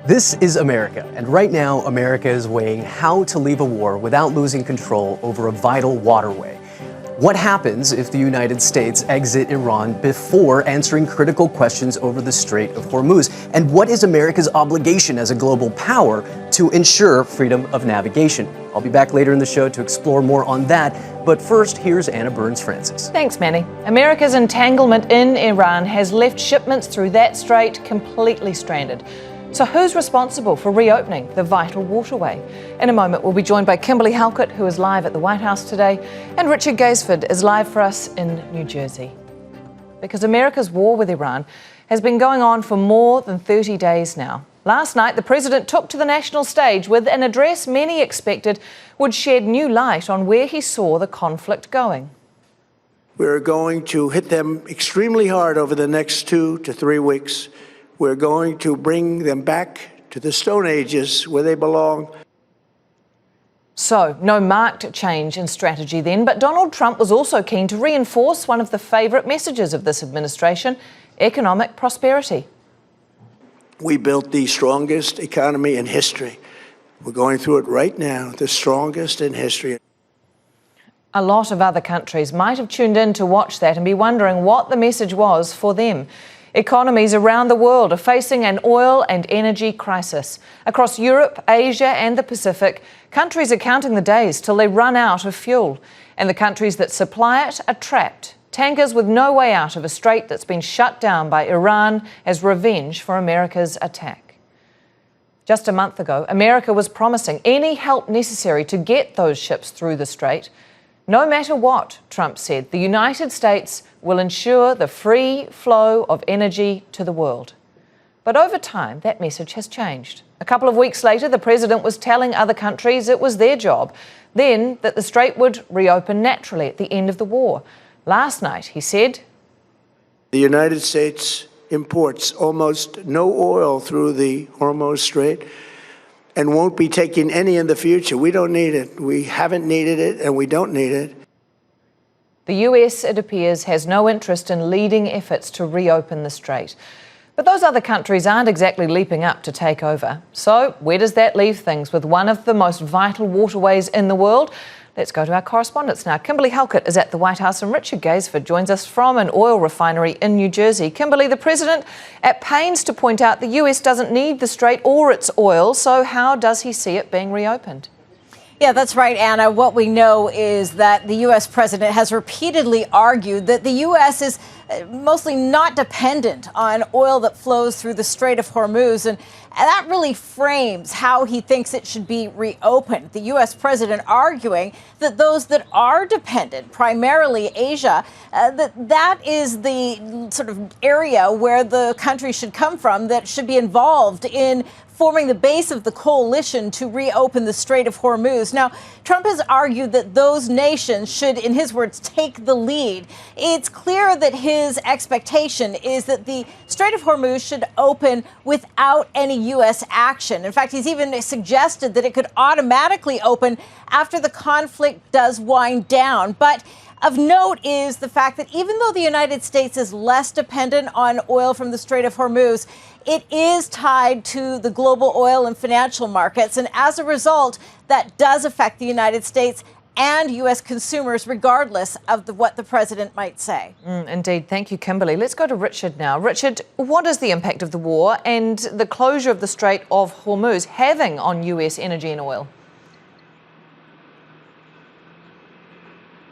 This is America, and right now America is weighing how to leave a war without losing control over a vital waterway. What happens if the United States exit Iran before answering critical questions over the Strait of Hormuz? And what is America's obligation as a global power to ensure freedom of navigation? I'll be back later in the show to explore more on that. But first, here's Anna Burns-Francis. Thanks, Manny. America's entanglement in Iran has left shipments through that strait completely stranded. So who's responsible for reopening the vital waterway? In a moment, we'll be joined by Kimberly Halkett, who is live at the White House today, and Richard Gaysford is live for us in New Jersey. Because America's war with Iran has been going on for more than 30 days now. Last night, the president took to the national stage with an address many expected would shed new light on where he saw the conflict going. We're going to hit them extremely hard over the next 2 to 3 weeks. We're going to bring them back to the Stone Ages where they belong. So, no marked change in strategy then, but Donald Trump was also keen to reinforce one of the favourite messages of this administration, economic prosperity. We built the strongest economy in history. We're going through it right now, the strongest in history. A lot of other countries might have tuned in to watch that and be wondering what the message was for them. Economies around the world are facing an oil and energy crisis. Across Europe, Asia and the Pacific, countries are counting the days till they run out of fuel. And the countries that supply it are trapped. Tankers with no way out of a strait that's been shut down by Iran as revenge for America's attack. Just a month ago, America was promising any help necessary to get those ships through the strait. No matter what, Trump said, the United States will ensure the free flow of energy to the world. But over time, that message has changed. A couple of weeks later, the president was telling other countries it was their job. Then that the strait would reopen naturally at the end of the war. Last night, he said, the United States imports almost no oil through the Hormuz Strait and won't be taking any in the future. We don't need it. We haven't needed it, and we don't need it. The US, it appears, has no interest in leading efforts to reopen the strait. But those other countries aren't exactly leaping up to take over. So where does that leave things with one of the most vital waterways in the world? Let's go to our correspondents now. Kimberly Halkett is at the White House and Richard Gaysford joins us from an oil refinery in New Jersey. Kimberly, the president at pains to point out the US doesn't need the strait or its oil, so how does he see it being reopened? Yeah, that's right, Anna. What we know is that the U.S. president has repeatedly argued that the U.S. is mostly not dependent on oil that flows through the Strait of Hormuz. And that really frames how he thinks it should be reopened. The U.S. president arguing that those that are dependent, primarily Asia, that is the sort of area where the country should come from that should be involved in forming the base of the coalition to reopen the Strait of Hormuz. Now, Trump has argued that those nations should, in his words, take the lead. It's clear that his expectation is that the Strait of Hormuz should open without any U.S. action. In fact, he's even suggested that it could automatically open after the conflict does wind down. But of note is the fact that even though the United States is less dependent on oil from the Strait of Hormuz, it is tied to the global oil and financial markets. And as a result, that does affect the United States and U.S. consumers, regardless of what the president might say. Indeed. Thank you, Kimberly. Let's go to Richard now. Richard, what is the impact of the war and the closure of the Strait of Hormuz having on U.S. energy and oil?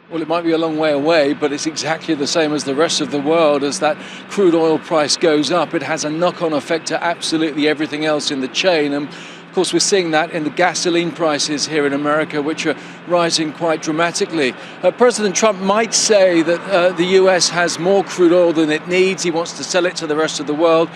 Well, it might be a long way away, but it's exactly the same as the rest of the world. As that crude oil price goes up, it has a knock-on effect to absolutely everything else in the chain. And of course, we're seeing that in the gasoline prices here in America, which are rising quite dramatically. President Trump might say that the US has more crude oil than it needs. He wants to sell it to the rest of the world.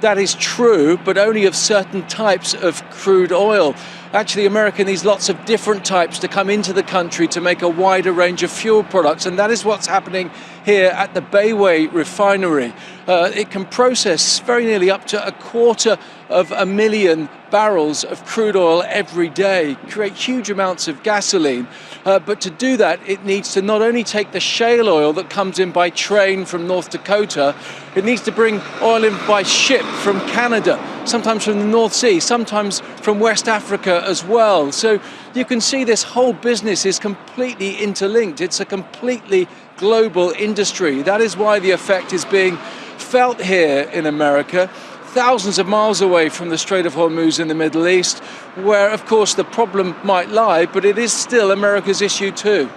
That is true, but only of certain types of crude oil. Actually, America needs lots of different types to come into the country to make a wider range of fuel products, and that is what's happening here at the Bayway refinery. It can process very nearly up to 1/4 of 1 million barrels of crude oil every day, create huge amounts of gasoline. But to do that, it needs to not only take the shale oil that comes in by train from North Dakota, it needs to bring oil in by ship from Canada, sometimes from the North Sea, sometimes from West Africa as well. So you can see this whole business is completely interlinked. It's a completely global industry. That is why the effect is being felt here in America, thousands of miles away from the Strait of Hormuz in the Middle East, where, of course, the problem might lie, but it is still America's issue too.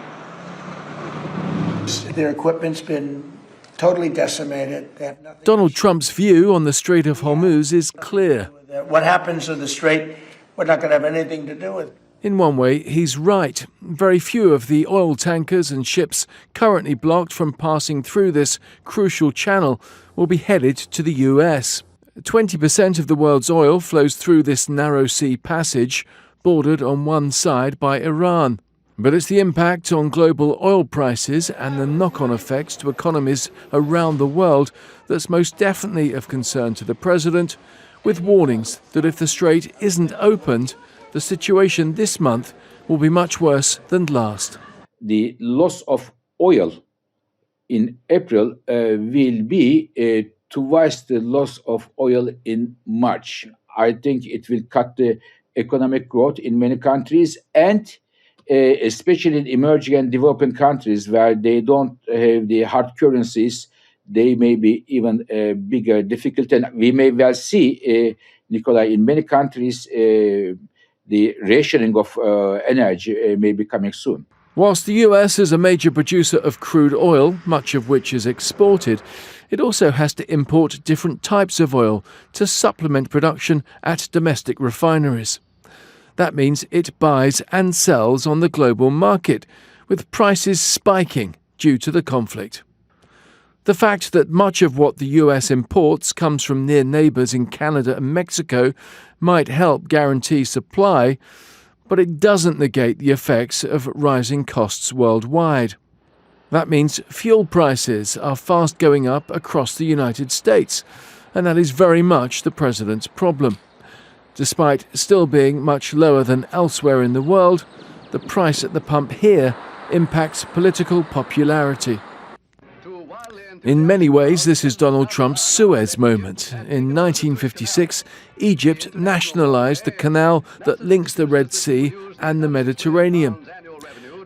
Their equipment's been totally decimated. They have nothing. Donald Trump's view on the Strait of Hormuz is clear. What happens in the strait, we're not going to have anything to do with. In one way, he's right. Very few of the oil tankers and ships currently blocked from passing through this crucial channel will be headed to the US. 20% of the world's oil flows through this narrow sea passage, bordered on one side by Iran. But it's the impact on global oil prices and the knock-on effects to economies around the world that's most definitely of concern to the president, with warnings that if the strait isn't opened, the situation this month will be much worse than last. The loss of oil in April will be twice the loss of oil in March. I think it will cut the economic growth in many countries, and especially in emerging and developing countries where they don't have the hard currencies, they may be even a bigger difficulty. And we may well see, Nikolai, in many countries, the rationing of energy may be coming soon. Whilst the US is a major producer of crude oil, much of which is exported, it also has to import different types of oil to supplement production at domestic refineries. That means it buys and sells on the global market, with prices spiking due to the conflict. The fact that much of what the US imports comes from near neighbours in Canada and Mexico might help guarantee supply, but it doesn't negate the effects of rising costs worldwide. That means fuel prices are fast going up across the United States, and that is very much the president's problem. Despite still being much lower than elsewhere in the world, the price at the pump here impacts political popularity. In many ways, this is Donald Trump's Suez moment. In 1956, Egypt nationalized the canal that links the Red Sea and the Mediterranean.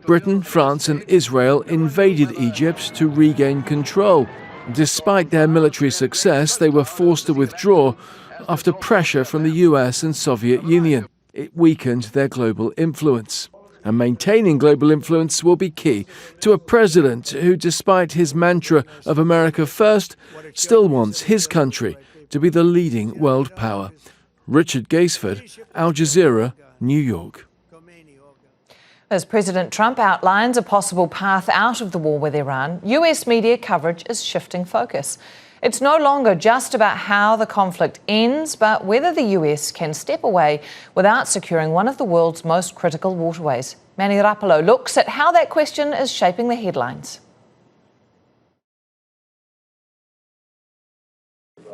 Britain, France, and Israel invaded Egypt to regain control. Despite their military success, they were forced to withdraw after pressure from the US and Soviet Union. It weakened their global influence. And maintaining global influence will be key to a president who, despite his mantra of America first, still wants his country to be the leading world power. Richard Gaysford, Al Jazeera, New York. As President Trump outlines a possible path out of the war with Iran, US media coverage is shifting focus. It's no longer just about how the conflict ends, but whether the US can step away without securing one of the world's most critical waterways. Manny Rapolo looks at how that question is shaping the headlines.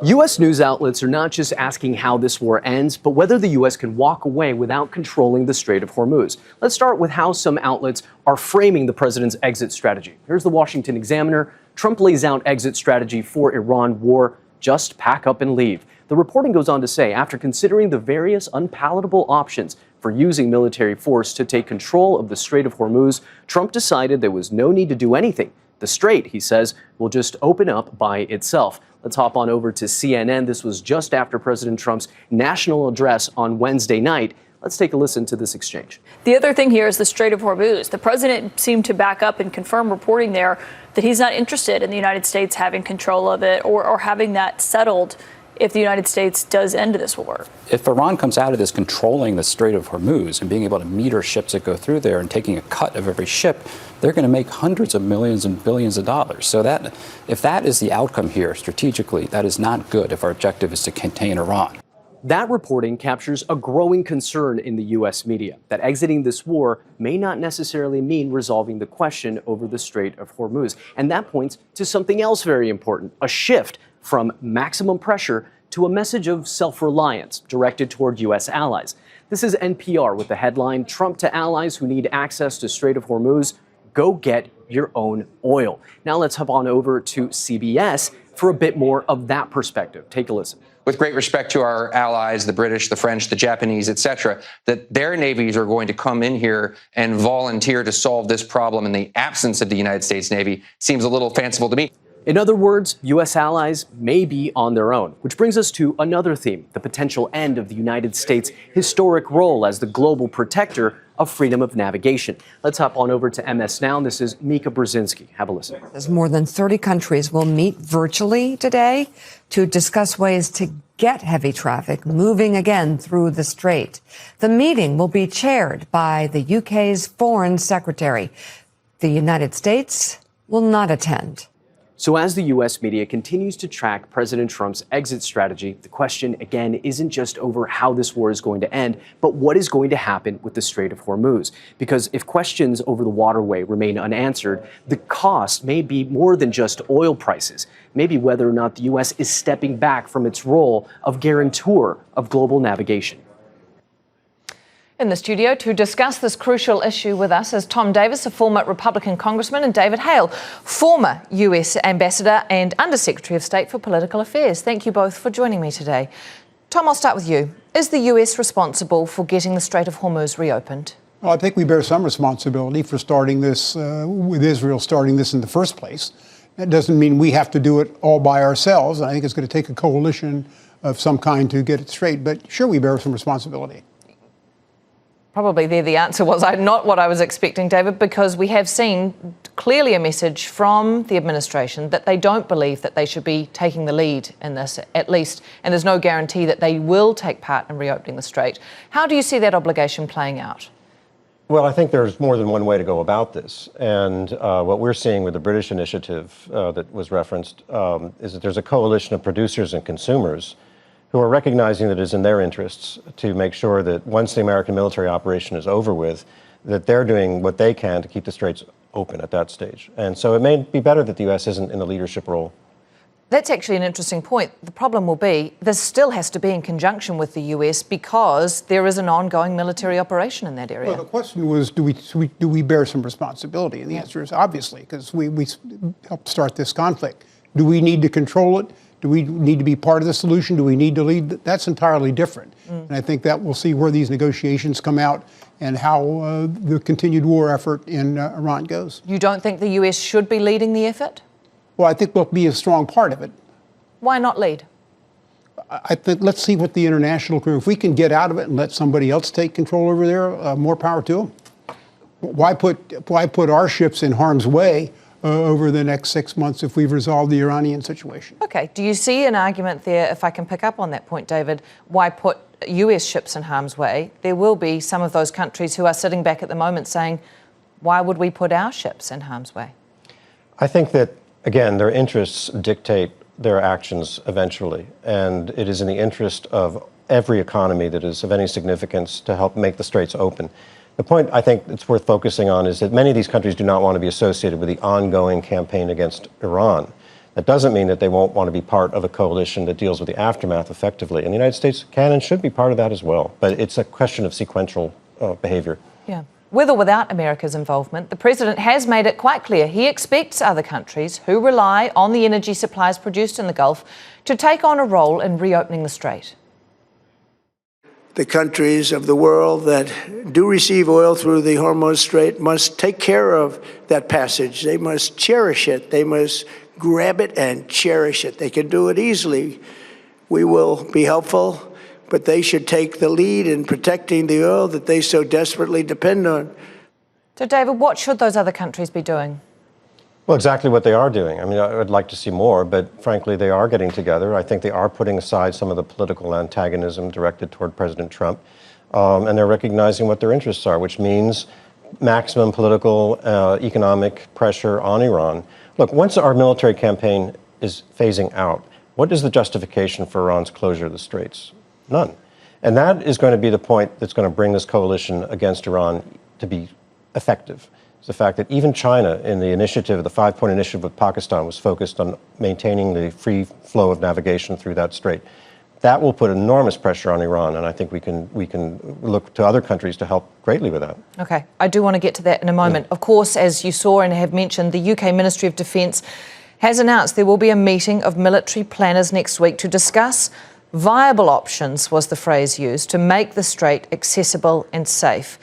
U.S. news outlets are not just asking how this war ends, but whether the U.S. can walk away without controlling the Strait of Hormuz. Let's start with how some outlets are framing the president's exit strategy. Here's the Washington Examiner. Trump lays out exit strategy for Iran war: just pack up and leave. The reporting goes on to say, after considering the various unpalatable options for using military force to take control of the Strait of Hormuz, Trump decided there was no need to do anything. The strait, he says, will just open up by itself. Let's hop on over to CNN. This was just after President Trump's national address on Wednesday night. Let's take a listen to this exchange. The other thing here is the Strait of Hormuz. The president seemed to back up and confirm reporting there that he's not interested in the United States having control of it or having that settled if the United States does end this war. If Iran comes out of this controlling the Strait of Hormuz and being able to meter ships that go through there and taking a cut of every ship, they're going to make hundreds of millions and billions of dollars. So that, if that is the outcome here strategically, that is not good if our objective is to contain Iran. That reporting captures a growing concern in the U.S. media that exiting this war may not necessarily mean resolving the question over the Strait of Hormuz. And that points to something else very important: a shift from maximum pressure to a message of self-reliance directed toward U.S. allies. This is NPR with the headline, Trump to allies who need access to Strait of Hormuz, go get your own oil. Now let's hop on over to CBS for a bit more of that perspective. Take a listen. With great respect to our allies, the British, the French, the Japanese, et cetera, that their navies are going to come in here and volunteer to solve this problem in the absence of the United States Navy seems a little fanciful to me. In other words, U.S. allies may be on their own, which brings us to another theme, the potential end of the United States' historic role as the global protector of freedom of navigation. Let's hop on over to MS Now. This is Mika Brzezinski. Have a listen. As more than 30 countries will meet virtually today to discuss ways to get heavy traffic moving again through the strait. The meeting will be chaired by the UK's Foreign Secretary. The United States will not attend. So as the U.S. media continues to track President Trump's exit strategy, the question, again, isn't just over how this war is going to end, but what is going to happen with the Strait of Hormuz. Because if questions over the waterway remain unanswered, the cost may be more than just oil prices, maybe whether or not the U.S. is stepping back from its role of guarantor of global navigation. In the studio to discuss this crucial issue with us is Tom Davis, a former Republican congressman, and David Hale, former US ambassador and Undersecretary of State for Political Affairs. Thank you both for joining me today. Tom, I'll start with you. Is the US responsible for getting the Strait of Hormuz reopened? Well, I think we bear some responsibility for starting this, with Israel starting this in the first place. That doesn't mean we have to do it all by ourselves. I think it's going to take a coalition of some kind to get it straight. But sure, we bear some responsibility. Probably there the answer was not what I was expecting, David, because we have seen clearly a message from the administration that they don't believe that they should be taking the lead in this, at least, and there's no guarantee that they will take part in reopening the strait. How do you see that obligation playing out? Well, I think there's more than one way to go about this. And what we're seeing with the British initiative that was referenced is that there's a coalition of producers and consumers who are recognizing that it is in their interests to make sure that once the American military operation is over with, that they're doing what they can to keep the straits open at that stage. And so it may be better that the U.S. isn't in the leadership role. That's actually an interesting point. The problem will be this still has to be in conjunction with the US because there is an ongoing military operation in that area. Well, the question was, do we bear some responsibility? And the answer is obviously, because we helped start this conflict. Do we need to control it? Do we need to be part of the solution? Do we need to lead? That's entirely different. And I think that we'll see where these negotiations come out and how the continued war effort in Iran goes. You don't think the US should be leading the effort? Well, I think we'll be a strong part of it. Why not lead? I think let's see what the international crew, if we can get out of it and let somebody else take control over there, more power to them. Why put our ships in harm's way over the next 6 months if we've resolved the Iranian situation? Okay. Do you see an argument there, if I can pick up on that point, David, why put US ships in harm's way? There will be some of those countries who are sitting back at the moment saying, why would we put our ships in harm's way? I think that, again, their interests dictate their actions eventually. And it is in the interest of every economy that is of any significance to help make the straits open. The point I think it's worth focusing on is that many of these countries do not want to be associated with the ongoing campaign against Iran. That doesn't mean that they won't want to be part of a coalition that deals with the aftermath effectively. And the United States can and should be part of that as well. But it's a question of sequential behavior. Yeah. With or without America's involvement, the president has made it quite clear he expects other countries who rely on the energy supplies produced in the Gulf to take on a role in reopening the strait. The countries of the world that do receive oil through the Hormuz Strait must take care of that passage. They must cherish it. They must grab it and cherish it. They can do it easily. We will be helpful, but they should take the lead in protecting the oil that they so desperately depend on. So, David, what should those other countries be doing? Well, exactly what they are doing. I mean, I would like to see more, but frankly, they are getting together. I think they are putting aside some of the political antagonism directed toward President Trump, and they're recognizing what their interests are, which means maximum political, economic pressure on Iran. Look, once our military campaign is phasing out, what is the justification for Iran's closure of the straits? None. And that is going to be the point that's going to bring this coalition against Iran to be effective. It's the fact that even China, in the initiative, the 5-point initiative with Pakistan, was focused on maintaining the free flow of navigation through that strait. that will put enormous pressure on Iran, and I think we can look to other countries to help greatly with that. Okay, I do want to get to that in a moment. Of course, as you saw and have mentioned, the UK Ministry of Defence has announced there will be a meeting of military planners next week to discuss viable options, was the phrase used, to make the Strait accessible and safe.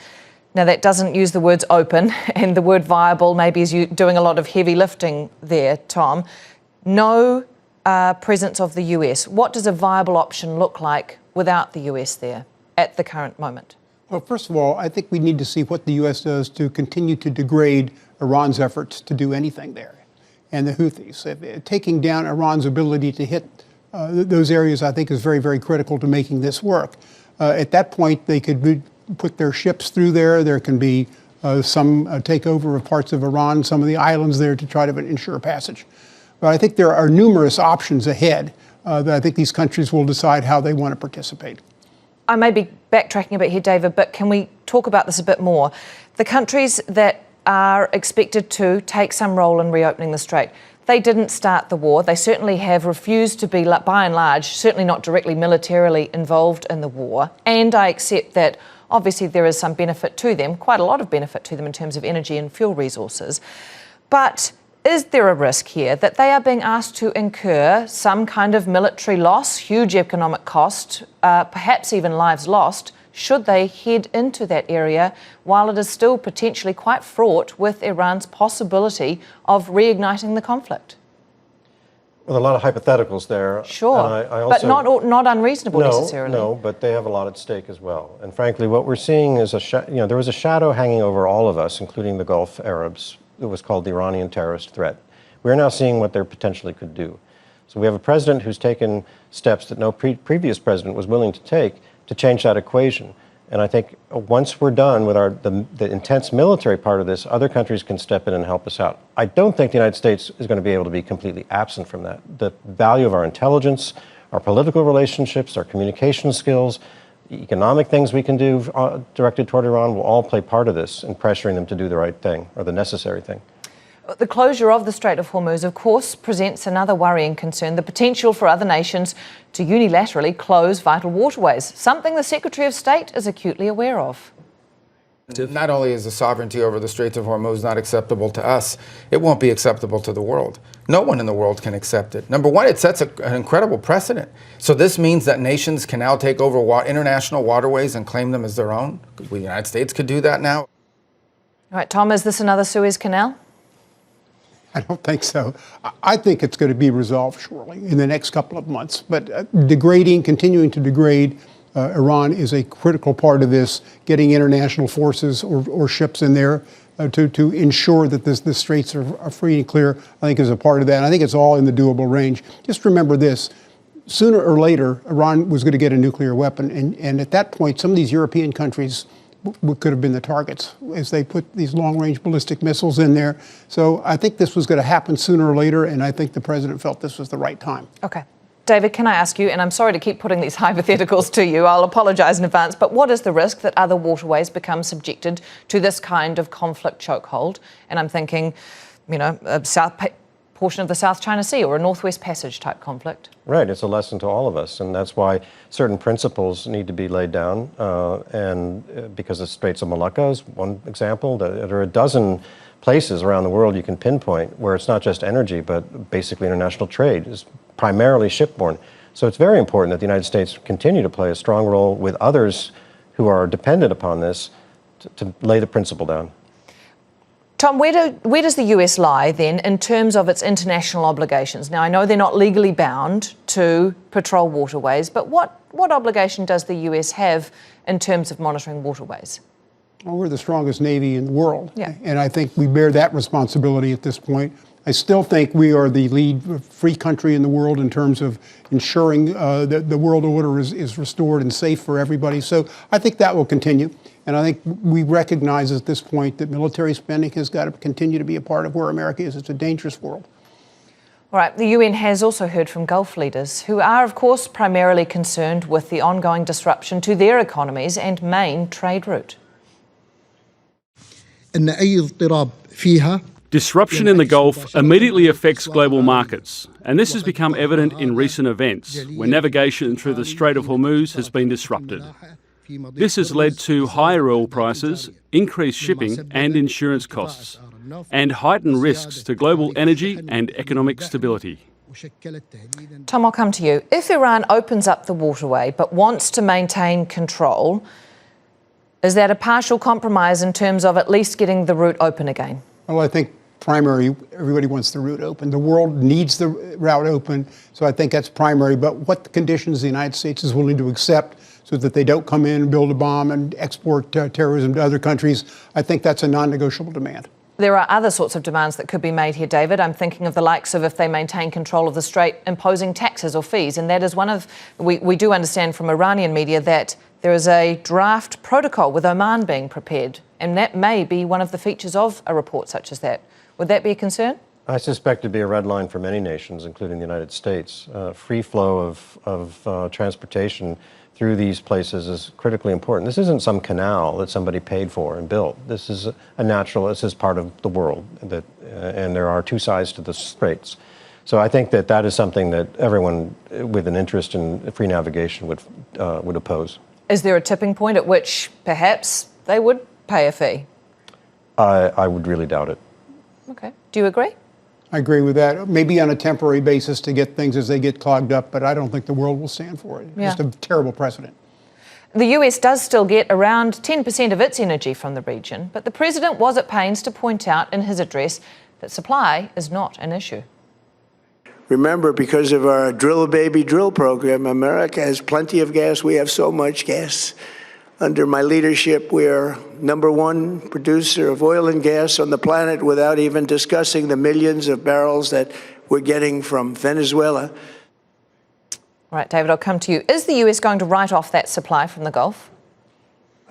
Now, that doesn't use the words open, and the word viable maybe is you doing a lot of heavy lifting there, Tom. No presence of the US. What does a viable option look like without the US there at the current moment? Well, first of all, I think we need to see what the U.S. does to continue to degrade Iran's efforts to do anything there. And the Houthis. Taking down Iran's ability to hit those areas, I think, is very, very critical to making this work. At that point, they could put their ships through there. There can be some takeover of parts of Iran, some of the islands there to try to ensure passage. But I think there are numerous options ahead that I think these countries will decide how they want to participate. I may be backtracking a bit here, David, but can we talk about this a bit more? The countries that are expected to take some role in reopening the Strait, they didn't start the war. They certainly have refused to be, by and large, certainly not directly militarily involved in the war. And I accept that obviously there is some benefit to them, quite a lot of benefit to them in terms of energy and fuel resources. But is there a risk here that they are being asked to incur some kind of military loss, huge economic cost, perhaps even lives lost, should they head into that area while it is still potentially quite fraught with Iran's possibility of reigniting the conflict? Well, a lot of hypotheticals there. Sure, I also, but not unreasonable necessarily. No, but they have a lot at stake as well. And frankly, what we're seeing is there was a shadow hanging over all of us, including the Gulf Arabs. It was called the Iranian terrorist threat. We're now seeing what they potentially could do. So we have a president who's taken steps that no previous president was willing to take to change that equation. And I think once we're done with the intense military part of this, other countries can step in and help us out. I don't think the United States is going to be able to be completely absent from that. The value of our intelligence, our political relationships, our communication skills, economic things we can do directed toward Iran will all play part of this in pressuring them to do the right thing or the necessary thing. The closure of the Strait of Hormuz, of course, presents another worrying concern, the potential for other nations to unilaterally close vital waterways, something the Secretary of State is acutely aware of. Not only is the sovereignty over the Strait of Hormuz not acceptable to us, it won't be acceptable to the world. No one in the world can accept it. Number one, it sets an incredible precedent. So this means that nations can now take over international waterways and claim them as their own. The United States could do that now. All right, Tom, is this another Suez Canal? I don't think so. I think it's going to be resolved shortly in the next couple of months. But continuing to degrade Iran is a critical part of this, getting international forces or ships in there to ensure that the straits are free and clear, I think is a part of that. And I think it's all in the doable range. Just remember this, sooner or later, Iran was going to get a nuclear weapon. And at that point, some of these European countries could have been the targets as they put these long-range ballistic missiles in there. So I think this was going to happen sooner or later, and I think the president felt this was the right time. Okay. David, can I ask you, and I'm sorry to keep putting these hypotheticals to you, I'll apologise in advance, but what is the risk that other waterways become subjected to this kind of conflict chokehold? And I'm thinking, a portion of the South China Sea or a Northwest Passage type conflict. Right, it's a lesson to all of us, and that's why certain principles need to be laid down, and because the Straits of Malacca is one example. There are a dozen places around the world you can pinpoint where it's not just energy, but basically international trade is primarily shipborne. So it's very important that the United States continue to play a strong role with others who are dependent upon this to lay the principle down. Tom, where does the US lie then in terms of its international obligations? Now, I know they're not legally bound to patrol waterways, but what obligation does the US have in terms of monitoring waterways? Well, we're the strongest Navy in the world, yeah. And I think we bear that responsibility at this point. I still think we are the lead free country in the world in terms of ensuring that the world order is restored and safe for everybody. So I think that will continue. And I think we recognize at this point that military spending has got to continue to be a part of where America is. It's a dangerous world. All right, the UN has also heard from Gulf leaders who are, of course, primarily concerned with the ongoing disruption to their economies and main trade route. أن أي اضطراب فيها Disruption in the Gulf immediately affects global markets, and this has become evident in recent events, when navigation through the Strait of Hormuz has been disrupted. This has led to higher oil prices, increased shipping and insurance costs, and heightened risks to global energy and economic stability. Tom, I'll come to you. If Iran opens up the waterway but wants to maintain control, is that a partial compromise in terms of at least getting the route open again? Well, I think primary, everybody wants the route open. The world needs the route open, so I think that's primary. But what conditions the United States is willing to accept so that they don't come in, build a bomb, and export terrorism to other countries, I think that's a non-negotiable demand. There are other sorts of demands that could be made here, David. I'm thinking of the likes of, if they maintain control of the Strait, imposing taxes or fees. And that is one of, we do understand from Iranian media that there is a draft protocol with Oman being prepared. And that may be one of the features of a report such as that. Would that be a concern? I suspect it'd be a red line for many nations, including the United States. Free flow of transportation through these places is critically important. This isn't some canal that somebody paid for and built. This is a natural, this is part of the world, and there are two sides to the straits. So I think that is something that everyone with an interest in free navigation would oppose. Is there a tipping point at which perhaps they would pay a fee? I would really doubt it. Okay. Do you agree? I agree with that. Maybe on a temporary basis to get things as they get clogged up, but I don't think the world will stand for it. Yeah. Just a terrible precedent. The US does still get around 10% of its energy from the region, but the president was at pains to point out in his address that supply is not an issue. Remember, because of our drill baby drill program, America has plenty of gas. We have so much gas. Under my leadership, we are #1 producer of oil and gas on the planet, without even discussing the millions of barrels that we're getting from Venezuela. All right, David, I'll come to you. Is the US going to write off that supply from the Gulf?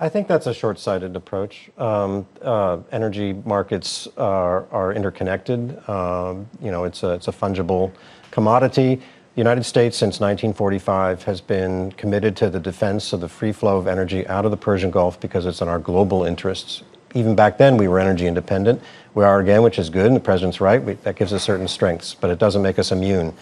I think that's a short-sighted approach. Energy markets are interconnected. It's a fungible commodity. The United States, since 1945, has been committed to the defense of the free flow of energy out of the Persian Gulf because it's in our global interests. Even back then, we were energy independent. We are again, which is good, and the president's right. That gives us certain strengths, but it doesn't make us immune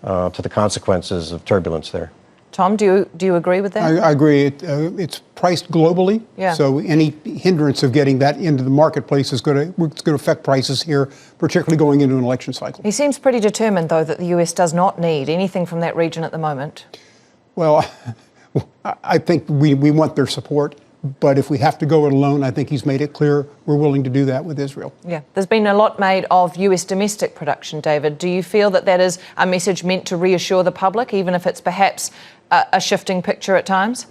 to the consequences of turbulence there. Tom, do you agree with that? I agree. It's priced globally, so any hindrance of getting that into the marketplace is going to affect prices here, particularly going into an election cycle. He seems pretty determined, though, that the US does not need anything from that region at the moment. Well, I think we want their support, but if we have to go it alone, I think he's made it clear we're willing to do that with Israel. Yeah, there's been a lot made of US domestic production, David. Do you feel that is a message meant to reassure the public, even if it's perhaps a shifting picture at times?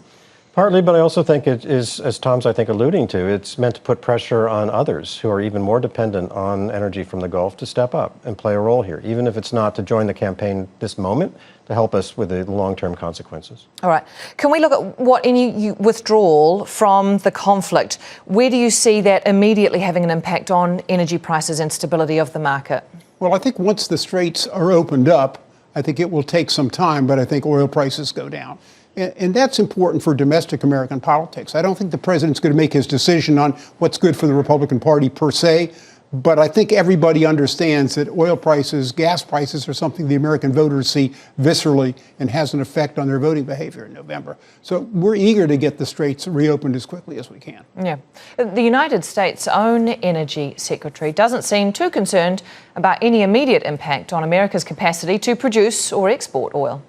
Partly, but I also think it is, as Tom's, I think, alluding to, it's meant to put pressure on others who are even more dependent on energy from the Gulf to step up and play a role here, even if it's not to join the campaign this moment, to help us with the long-term consequences. All right. Can we look at what any withdrawal from the conflict, where do you see that immediately having an impact on energy prices and stability of the market? Well, I think once the straits are opened up, I think it will take some time, but I think oil prices go down. And that's important for domestic American politics. I don't think the president's going to make his decision on what's good for the Republican Party per se, but I think everybody understands that oil prices, gas prices are something the American voters see viscerally and has an effect on their voting behavior in November. So we're eager to get the straits reopened as quickly as we can. Yeah. The United States' own energy secretary doesn't seem too concerned about any immediate impact on America's capacity to produce or export oil.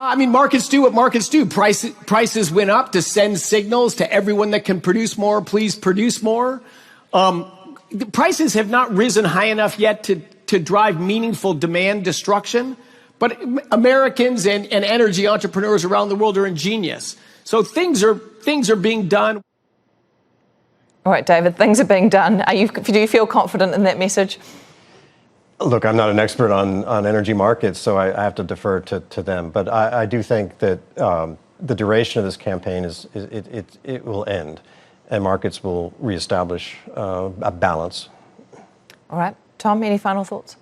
I mean, markets do what markets do. Prices went up to send signals to everyone that can produce more, please produce more. The prices have not risen high enough yet to drive meaningful demand destruction, but Americans and energy entrepreneurs around the world are ingenious. So things are being done. All right, David, things are being done. Do you feel confident in that message? Look, I'm not an expert on energy markets, so I have to defer to them. But I do think that the duration of this campaign it will end, and markets will reestablish a balance. All right, Tom, any final thoughts?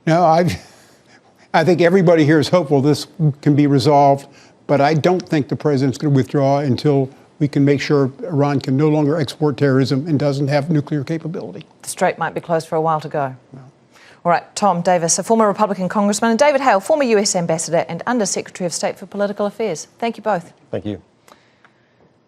No, I think everybody here is hopeful this can be resolved, but I don't think the president's going to withdraw until we can make sure Iran can no longer export terrorism and doesn't have nuclear capability. The Strait might be closed for a while to go. No. All right, Tom Davis, a former Republican congressman, and David Hale, former US ambassador and Under Secretary of State for Political Affairs. Thank you both. Thank you.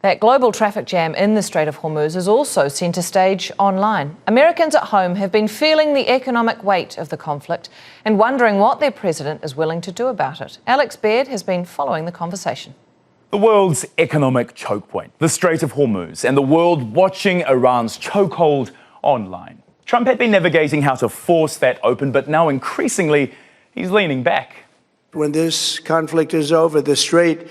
That global traffic jam in the Strait of Hormuz is also centre stage online. Americans at home have been feeling the economic weight of the conflict and wondering what their president is willing to do about it. Alex Baird has been following the conversation. The world's economic choke point, the Strait of Hormuz, and the world watching Iran's chokehold online. Trump had been navigating how to force that open, but now increasingly he's leaning back. When this conflict is over, the Strait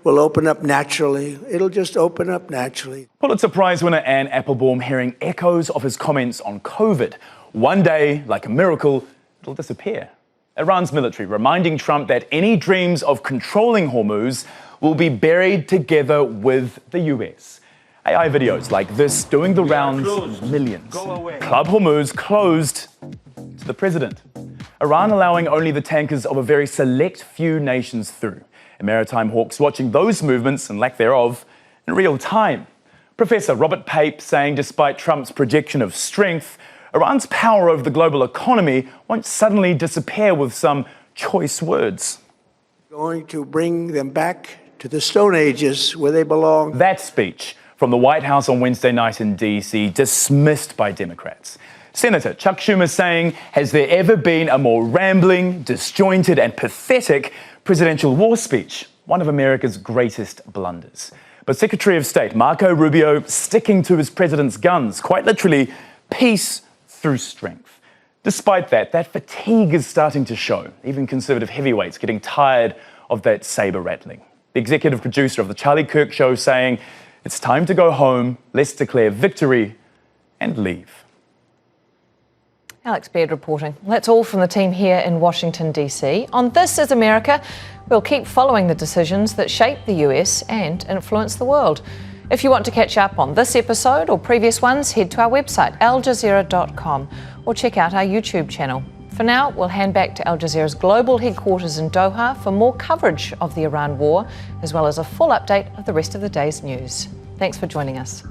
will open up naturally. It'll just open up naturally. Pulitzer Prize winner Anne Applebaum hearing echoes of his comments on COVID. One day, like a miracle, it'll disappear. Iran's military reminding Trump that any dreams of controlling Hormuz will be buried together with the US. AI videos like this doing the rounds in millions. Club Hormuz closed to the president. Iran allowing only the tankers of a very select few nations through. And maritime hawks watching those movements and lack thereof in real time. Professor Robert Pape saying despite Trump's projection of strength, Iran's power over the global economy won't suddenly disappear with some choice words. Going to bring them back to the Stone Ages where they belong. That speech from the White House on Wednesday night in D.C. dismissed by Democrats. Senator Chuck Schumer saying, has there ever been a more rambling, disjointed and pathetic presidential war speech? One of America's greatest blunders. But Secretary of State Marco Rubio sticking to his president's guns, quite literally, peace through strength. Despite that fatigue is starting to show. Even conservative heavyweights getting tired of that saber rattling. The executive producer of The Charlie Kirk Show saying, it's time to go home, let's declare victory and leave. Alex Baird reporting. That's all from the team here in Washington, D.C. On This Is America, we'll keep following the decisions that shape the US and influence the world. If you want to catch up on this episode or previous ones, head to our website, aljazeera.com, or check out our YouTube channel. For now, we'll hand back to Al Jazeera's global headquarters in Doha for more coverage of the Iran war, as well as a full update of the rest of the day's news. Thanks for joining us.